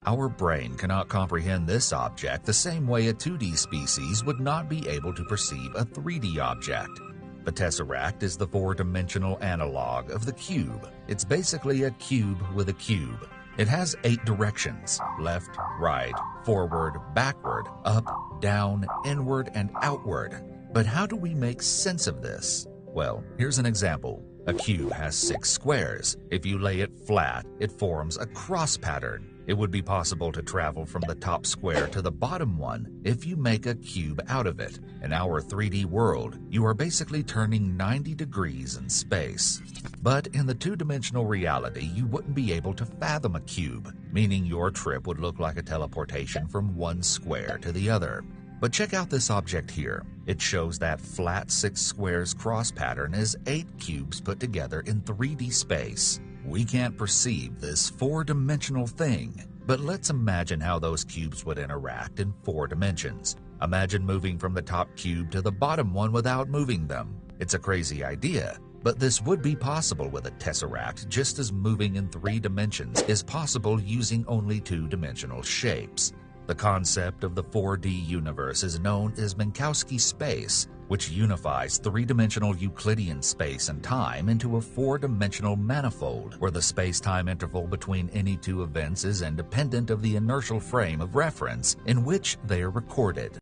Our brain cannot comprehend this object the same way a 2D species would not be able to perceive a 3D object. The tesseract is the four-dimensional analog of the cube. It's basically a cube with a cube. It has 8 directions: left, right, forward, backward, up, down, inward, and outward. But how do we make sense of this? Well, here's an example. A cube has 6 squares. If you lay it flat, it forms a cross pattern. It would be possible to travel from the top square to the bottom one if you make a cube out of it. In our 3D world, you are basically turning 90 degrees in space. But in the 2-dimensional reality, you wouldn't be able to fathom a cube, meaning your trip would look like a teleportation from one square to the other. But check out this object here. It shows that flat 6 squares cross pattern is 8 cubes put together in 3D space. We can't perceive this 4-dimensional thing, but let's imagine how those cubes would interact in 4 dimensions. Imagine moving from the top cube to the bottom one without moving them. It's a crazy idea, but this would be possible with a tesseract, just as moving in 3 dimensions is possible using only 2-dimensional shapes. The concept of the 4D universe is known as Minkowski space, which unifies 3-dimensional Euclidean space and time into a 4-dimensional manifold, where the space-time interval between any 2 events is independent of the inertial frame of reference in which they are recorded.